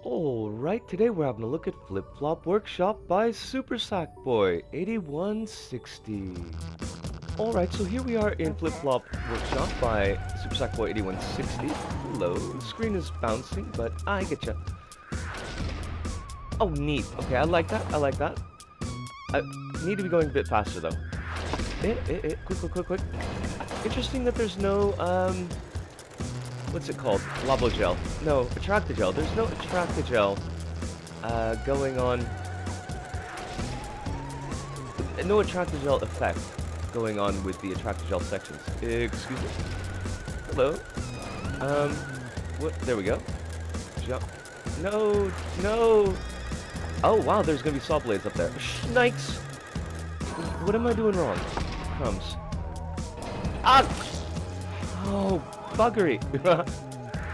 Alright, today we're having a look at Flip Flop Workshop by Super Sackboy 8160. Alright, so here we are in Flip Flop Workshop by Super Sackboy 8160. Hello, the screen is bouncing, but I get ya. Oh, neat. Okay, I like that, I like that. I need to be going a bit faster though. Quick. Interesting that there's no, what's it called? Lava gel. No, attractogel. There's no attractogel going on. No attractogel effect going on with the attractogel sections. Excuse me. Hello. What? There we go. Jump. No. Oh wow, there's gonna be saw blades up there. Snakes. What am I doing wrong? Crumbs. Ah! Oh. Buggery!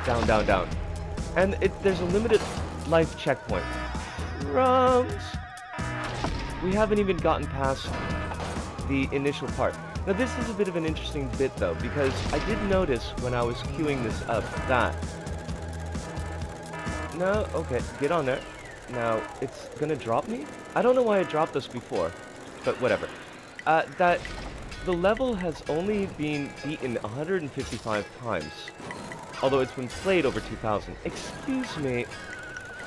down. And there's a limited life checkpoint. Crumbs! We haven't even gotten past the initial part. Now this is a bit of an interesting bit though, because I did notice when I was queuing this up that... No, okay, get on there. Now, it's gonna drop me? I don't know why it dropped us before, but whatever. That... The level has only been beaten 155 times, although it's been played over 2,000. Excuse me,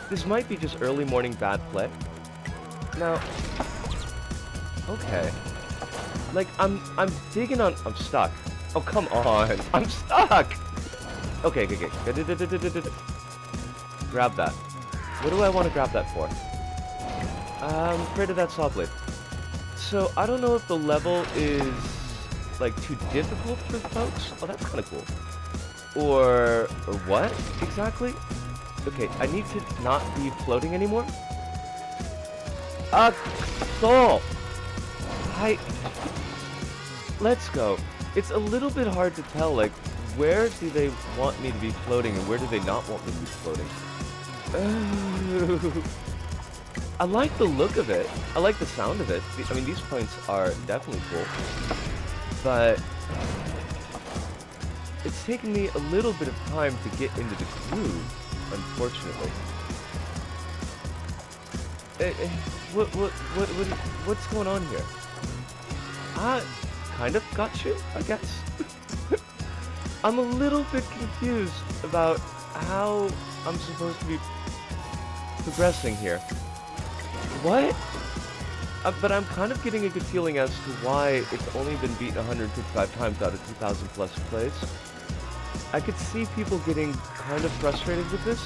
this might be just early morning bad play. Now, okay, like I'm digging on. I'm stuck. Oh come on, I'm stuck. Okay. Grab that. What do I want to grab that for? I'm afraid of that saw blade. So, I don't know if the level is, like, too difficult for folks. Oh, that's kind of cool. Or what, exactly? Okay, I need to not be floating anymore. Soul! Let's go. It's a little bit hard to tell, like, where do they want me to be floating and where do they not want me to be floating? I like the look of it. I like the sound of it. I mean, these points are definitely cool. But it's taken me a little bit of time to get into the groove, unfortunately. What's going on here? I kind of got you, I guess. I'm a little bit confused about how I'm supposed to be progressing here. What? But I'm kind of getting a good feeling as to why it's only been beaten 155 times out of 2,000 plus plays. I could see people getting kind of frustrated with this,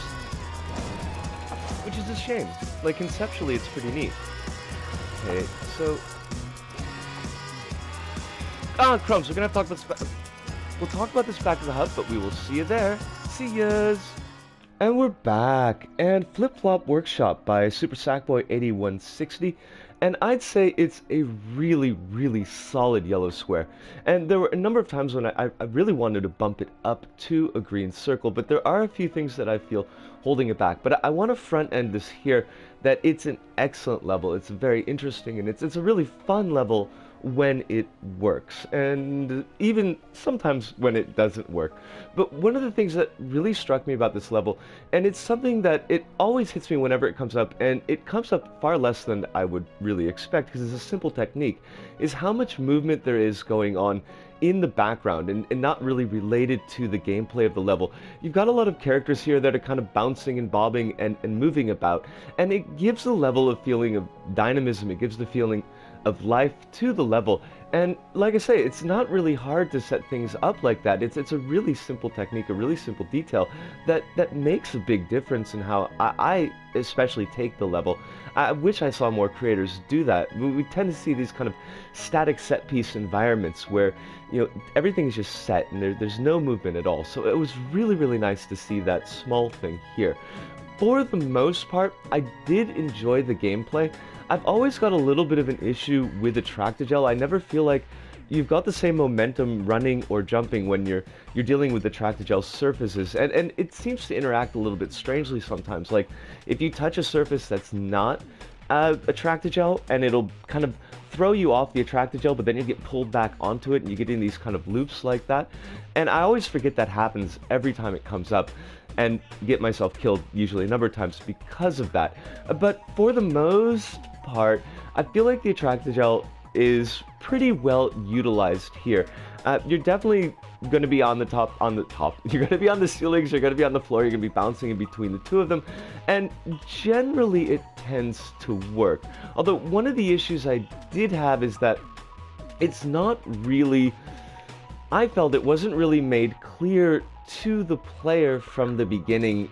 which is a shame. Like, conceptually, it's pretty neat. Okay, so... crumbs, we're gonna have to talk about this We'll talk about this back to the hub, but we will see you there. See yas! And we're back, and Flip Flop Workshop by Super Sackboy 8160, and I'd say it's a really solid yellow square. And there were a number of times when I really wanted to bump it up to a green circle, but there are a few things that I feel holding it back. But I want to front end this here, that it's an excellent level, it's very interesting, and it's a really fun level when it works, and even sometimes when it doesn't work. But one of the things that really struck me about this level, and it's something that it always hits me whenever it comes up, and it comes up far less than I would really expect because it's a simple technique, is how much movement there is going on in the background and not really related to the gameplay of the level. You've got a lot of characters here that are kind of bouncing and bobbing and moving about, and it gives the level a feeling of dynamism, it gives the feeling of life to the level. And like I say, it's not really hard to set things up like that. It's a really simple technique, a really simple detail that makes a big difference in how I especially take the level. I wish I saw more creators do that. We tend to see these kind of static set piece environments where, you know, everything is just set and there's no movement at all. So it was really nice to see that small thing here. For the most part, I did enjoy the gameplay. I've always got a little bit of an issue with attractogel. I never feel like you've got the same momentum running or jumping when you're dealing with attractogel surfaces, and it seems to interact a little bit strangely sometimes. Like, if you touch a surface that's not attractogel, and it'll kind of throw you off the attractogel, but then you get pulled back onto it, and you get in these kind of loops like that. And I always forget that happens every time it comes up. and get myself killed usually a number of times because of that. But for the most part, I feel like the Attractogel is pretty well utilized here. You're definitely going to be on the top. You're going to be on the ceilings, you're going to be on the floor, you're going to be bouncing in between the two of them, and generally it tends to work. Although one of the issues I did have is that it's not really, I felt it wasn't really made clear to the player from the beginning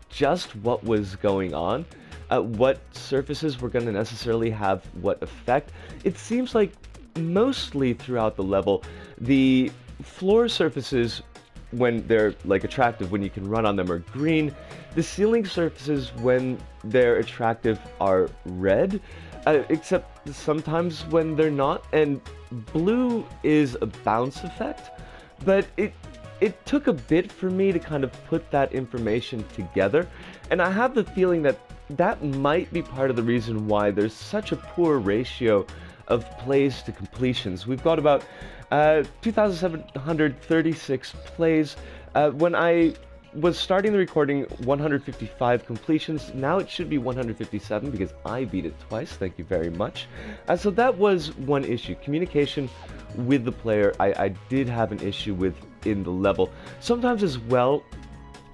just what was going on, what surfaces were going to necessarily have what effect. It seems like mostly throughout the level, the floor surfaces, when they're like attractive, when you can run on them, are green. The ceiling surfaces, when they're attractive, are red, except sometimes when they're not. And blue is a bounce effect, but it took a bit for me to kind of put that information together, and I have the feeling that that might be part of the reason why there's such a poor ratio of plays to completions. We've got about 2,736 plays. When I was starting the recording, 155 completions. Now it should be 157 because I beat it twice. Thank you very much. So that was one issue. Communication with the player, I did have an issue with in the level. Sometimes as well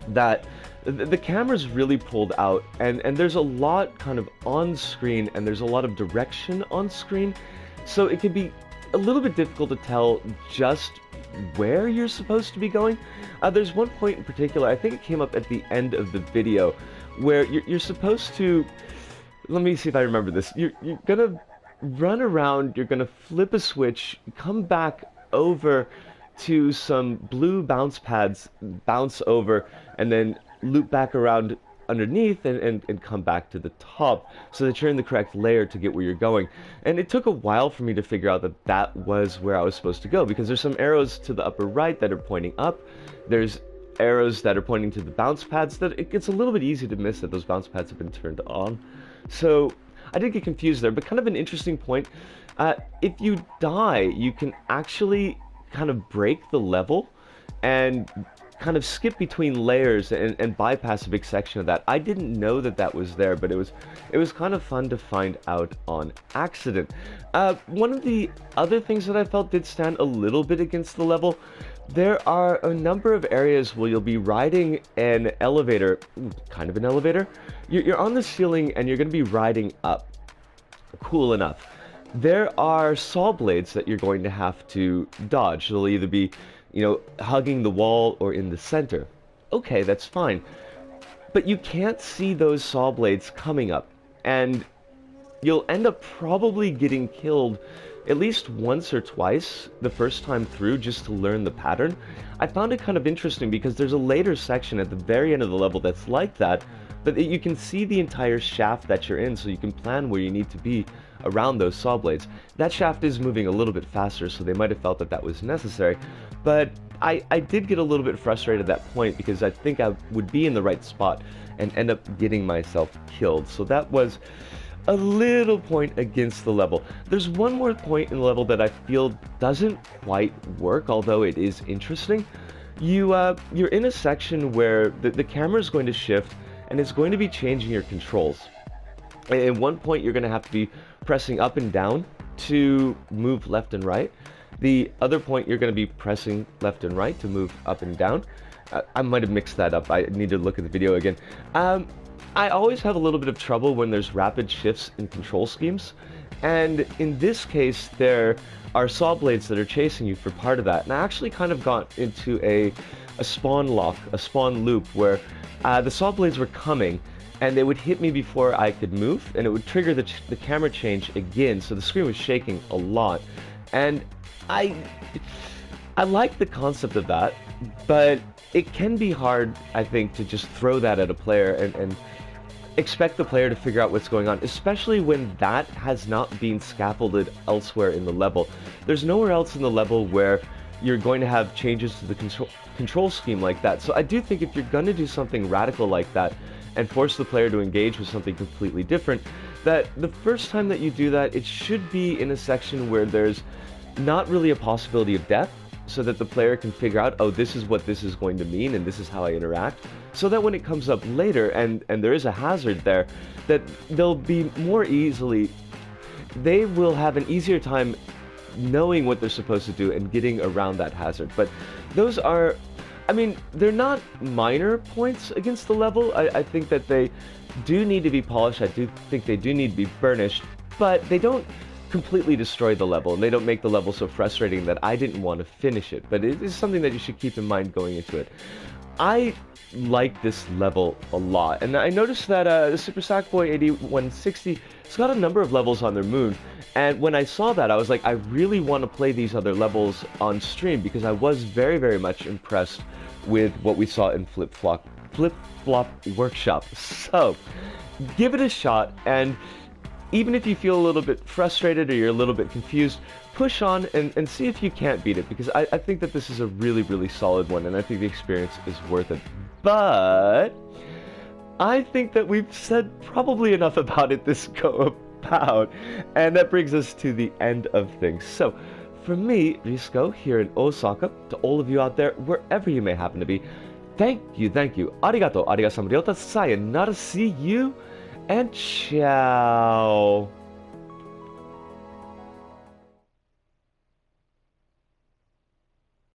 that the camera's really pulled out, and there's a lot kind of on screen, and there's a lot of direction on screen, so it can be a little bit difficult to tell just where you're supposed to be going. There's one point in particular, I think it came up at the end of the video, where you're supposed to, let me see if I remember this, you're gonna run around, you're gonna flip a switch, come back over to some blue bounce pads, bounce over, and then loop back around underneath and come back to the top so that you're in the correct layer to get where you're going. And it took a while for me to figure out that that was where I was supposed to go, because there's some arrows to the upper right that are pointing up, there's arrows that are pointing to the bounce pads that it gets a little bit easy to miss that those bounce pads have been turned on. So I did get confused there, but kind of an interesting point. If you die, you can actually kind of break the level and kind of skip between layers and bypass a big section of that. I didn't know that that was there, but it was kind of fun to find out on accident. One of the other things that I felt did stand a little bit against the level, there are a number of areas where you'll be riding an elevator, kind of an elevator. You're on the ceiling and you're going to be riding up. Cool enough. There are saw blades that you're going to have to dodge. They'll either be, hugging the wall or in the center. Okay, that's fine. But you can't see those saw blades coming up, and you'll end up probably getting killed at least once or twice the first time through just to learn the pattern. I found it kind of interesting because there's a later section at the very end of the level that's like that, but you can see the entire shaft that you're in, so you can plan where you need to be around those saw blades. That shaft is moving a little bit faster, so they might have felt that that was necessary, but I did get a little bit frustrated at that point because I think I would be in the right spot and end up getting myself killed. So that was a little point against the level. There's one more point in the level that I feel doesn't quite work, although it is interesting. You're in a section where the camera is going to shift and it's going to be changing your controls. At one point you're going to have to be pressing up and down to move left and right. The other point you're going to be pressing left and right to move up and down. I might have mixed that up. I need to look at the video again. I always have a little bit of trouble when there's rapid shifts in control schemes, and in this case there are saw blades that are chasing you for part of that. And I actually kind of got into a spawn lock, a spawn loop, where the saw blades were coming and they would hit me before I could move, and it would trigger the camera change again, so the screen was shaking a lot. And I like the concept of that, but it can be hard, I think, to just throw that at a player and expect the player to figure out what's going on, especially when that has not been scaffolded elsewhere in the level. There's nowhere else in the level where you're going to have changes to the control scheme like that. So I do think if you're going to do something radical like that and force the player to engage with something completely different, that the first time that you do that, it should be in a section where there's not really a possibility of death, so that the player can figure out, oh, this is what this is going to mean and this is how I interact, so that when it comes up later and there is a hazard there, that they'll be more easily, they will have an easier time knowing what they're supposed to do and getting around that hazard. But those are, I mean, they're not minor points against the level. I think that they do need to be polished. I do think they do need to be burnished, but they don't completely destroy the level, and they don't make the level so frustrating that I didn't want to finish it. But it is something that you should keep in mind going into it. I like this level a lot, and I noticed that the Super Sackboy 8160 has got a number of levels on their moon, and when I saw that, I was like, I really want to play these other levels on stream, because I was very, very much impressed with what we saw in Flip Flop Workshop. So, give it a shot, and even if you feel a little bit frustrated or you're a little bit confused, push on and see if you can't beat it, because I think that this is a really, really solid one, and I think the experience is worth it. But I think that we've said probably enough about it this go about, and that brings us to the end of things. So, for me, Risco, here in Osaka, to all of you out there, wherever you may happen to be, thank you. Arigato, sayonara, see you, and ciao.